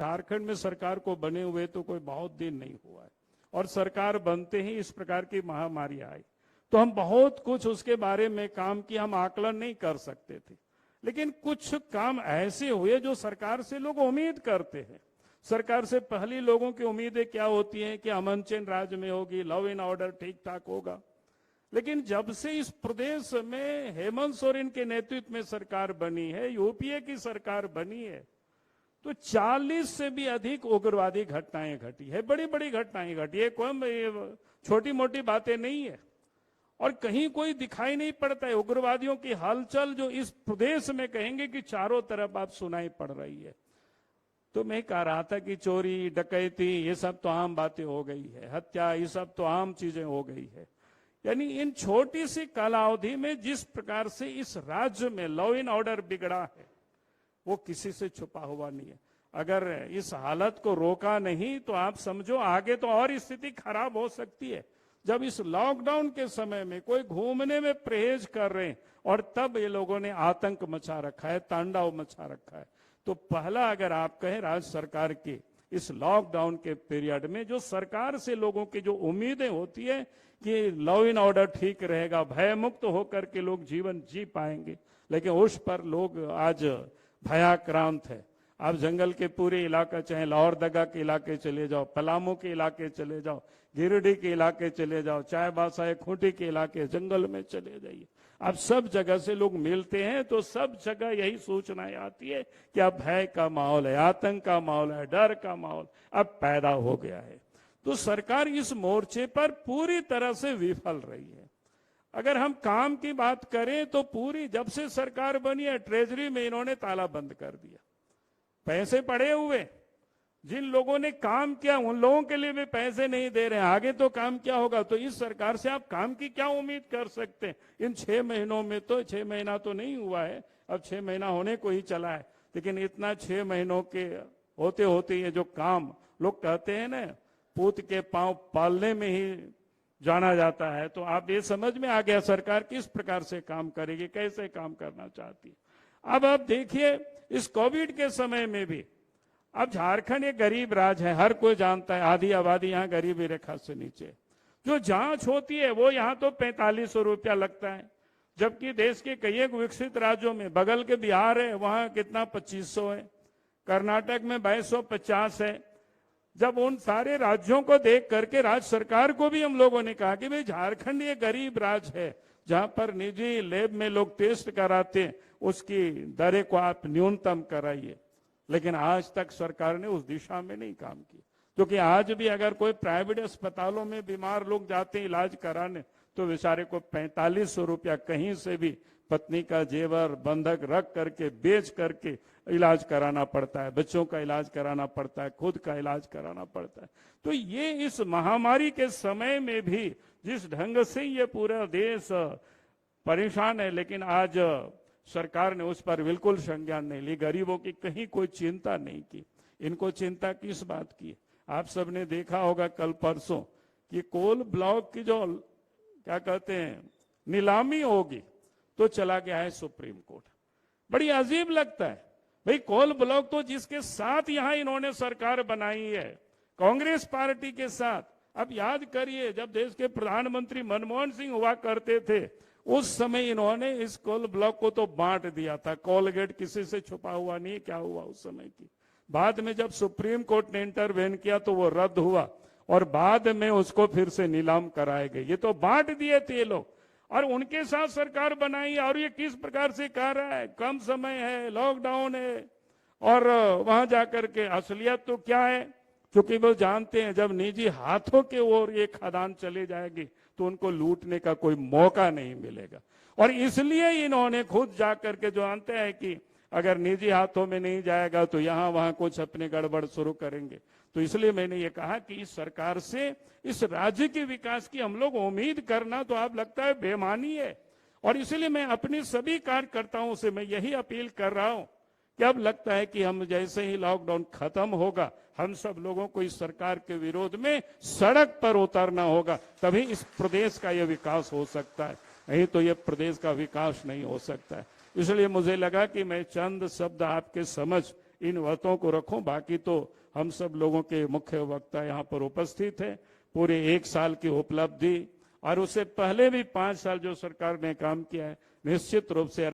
झारखंड में सरकार को बने हुए तो कोई बहुत दिन नहीं हुआ है, और सरकार बनते ही इस प्रकार की महामारी आई तो हम बहुत कुछ उसके बारे में काम किया, हम आकलन नहीं कर सकते थे। लेकिन कुछ काम ऐसे हुए जो सरकार से लोग उम्मीद करते हैं। सरकार से पहली लोगों की उम्मीदें क्या होती हैं कि अमन चैन राज्य में होगी, लॉ एंड ऑर्डर ठीक ठाक होगा। लेकिन जब से इस प्रदेश में हेमंत सोरेन के नेतृत्व में सरकार बनी है, यूपीए की सरकार बनी है, तो 40 से भी अधिक उग्रवादी घटनाएं घटी है, बड़ी बड़ी घटनाएं घटी है। कोई छोटी मोटी बातें नहीं है, और कहीं कोई दिखाई नहीं पड़ता है। उग्रवादियों की हलचल जो इस प्रदेश में कहेंगे कि चारों तरफ आप सुनाई पड़ रही है। तो मैं कह रहा था कि चोरी डकैती ये सब तो आम बातें हो गई है, हत्या ये सब तो आम चीजें हो गई है। यानी इन छोटी सी कालावधि में जिस प्रकार से इस राज्य में लॉ एंड ऑर्डर बिगड़ा है वो किसी से छुपा हुआ नहीं है। अगर इस हालत को रोका नहीं तो आप समझो आगे तो और स्थिति खराब हो सकती है। जब इस लॉकडाउन के समय में कोई घूमने में परहेज कर रहे हैं और तब ये लोगों ने आतंक मचा रखा है, तांडव मचा रखा है। तो पहला अगर आप कहें राज्य सरकार की इस लॉकडाउन के पीरियड में जो सरकार से लोगों की जो उम्मीदें होती है कि लॉ एंड ऑर्डर ठीक रहेगा, भय मुक्त होकर के लोग जीवन जी पाएंगे, लेकिन उस पर लोग आज भयाक्रांत है। आप जंगल के पूरे इलाका, चाहे लाहौर दगा के इलाके चले जाओ, पलामू के इलाके चले जाओ, गिरिडीह के इलाके चले जाओ, चाहे बासाए खूंटी के इलाके जंगल में चले जाइए, अब सब जगह से लोग मिलते हैं तो सब जगह यही सूचनाएं आती है कि अब भय का माहौल है, आतंक का माहौल है, डर का माहौल अब पैदा हो गया है। तो सरकार इस मोर्चे पर पूरी तरह से विफल रही है। अगर हम काम की बात करें तो पूरी जब से सरकार बनी है ट्रेजरी में इन्होंने ताला बंद कर दिया। पैसे पड़े हुए, जिन लोगों ने काम किया उन लोगों के लिए भी पैसे नहीं दे रहे हैं, आगे तो काम क्या होगा। तो इस सरकार से आप काम की क्या उम्मीद कर सकते हैं। इन 6 महीनों में तो 6 महीना तो नहीं हुआ है, अब 6 महीना होने को ही चला है, लेकिन इतना 6 महीनों के होते होते ये जो काम लोग कहते हैं ना, पूत के पांव पालने में ही जाना जाता है। तो आप ये समझ में आ गया सरकार किस प्रकार से काम करेगी, कैसे काम करना चाहती है। अब आप देखिए इस कोविड के समय में भी अब झारखंड एक गरीब राज्य है, हर कोई जानता है, आधी आबादी यहाँ गरीबी रेखा से नीचे। जो जांच होती है वो यहाँ तो 4500 रुपया लगता है, जबकि देश के कई एक विकसित राज्यों में, बगल के बिहार है वहां कितना 2500 है, कर्नाटक में 2250 है। जब उन सारे राज्यों को देख करके राज्य सरकार को भी हम लोगों ने कहा कि भाई झारखंड ये गरीब राज्य है, जहां पर निजी लैब में लोग टेस्ट कराते हैं उसकी दरें को आप न्यूनतम कराइए। लेकिन आज तक सरकार ने उस दिशा में नहीं काम किया, क्योंकि आज भी अगर कोई प्राइवेट अस्पतालों में बीमार लोग जाते हैं इलाज कराने तो बेचारे को 4500 रुपया कहीं से भी पत्नी का जेवर बंधक रख करके बेच करके इलाज कराना पड़ता है, बच्चों का इलाज कराना पड़ता है, खुद का इलाज कराना पड़ता है। तो ये इस महामारी के समय में भी जिस ढंग से ये पूरा देश परेशान है, लेकिन आज सरकार ने उस पर बिल्कुल संज्ञान नहीं ली, गरीबों की कहीं कोई चिंता नहीं की। इनको चिंता किस बात की, आप सबने देखा होगा कल परसों कि कोल ब्लॉक की जो क्या कहते हैं नीलामी होगी तो चला गया है सुप्रीम कोर्ट। बड़ी अजीब लगता है भाई, कोल ब्लॉक तो जिसके साथ यहां इन्होंने सरकार बनाई है कांग्रेस पार्टी के साथ। अब याद करिए जब देश के प्रधानमंत्री मनमोहन सिंह हुआ करते थे उस समय इन्होंने इस कोल ब्लॉक को तो बांट दिया था। कोलगेट किसी से छुपा हुआ नहीं, क्या हुआ उस समय की। बाद में जब सुप्रीम कोर्ट ने इंटरवेन किया तो वो रद्द हुआ और बाद में उसको फिर से नीलाम कराए गए। ये तो बांट दिए थे ये लोग और उनके साथ सरकार बनाई। और ये किस प्रकार से कह रहा है कम समय है, लॉकडाउन है, और वहां जाकर के असलियत तो क्या है, क्योंकि वो जानते हैं जब निजी हाथों के ओर ये खदान चले जाएगी तो उनको लूटने का कोई मौका नहीं मिलेगा। और इसलिए इन्होंने खुद जाकर के जो जानते हैं कि अगर निजी हाथों में नहीं जाएगा तो यहां वहां कुछ अपने गड़बड़ शुरू करेंगे। तो इसलिए मैंने ये कहा कि इस सरकार से इस राज्य के विकास की हम लोग उम्मीद करना तो आप लगता है बेमानी है। और इसलिए मैं अपने सभी कार्यकर्ताओं से मैं यही अपील कर रहा हूं कि अब लगता है कि हम जैसे ही लॉकडाउन खत्म होगा हम सब लोगों को इस सरकार के विरोध में सड़क पर उतरना होगा, तभी इस प्रदेश का यह विकास हो सकता है, नहीं तो यह प्रदेश का विकास नहीं हो सकता है। इसलिए मुझे लगा कि मैं चंद शब्द आपके समझ इन बातों को रखूं। बाकी तो हम सब लोगों के मुख्य वक्ता यहाँ पर उपस्थित हैं। पूरे 1 साल की उपलब्धि और उससे पहले भी 5 साल जो सरकार ने काम किया है, निश्चित रूप से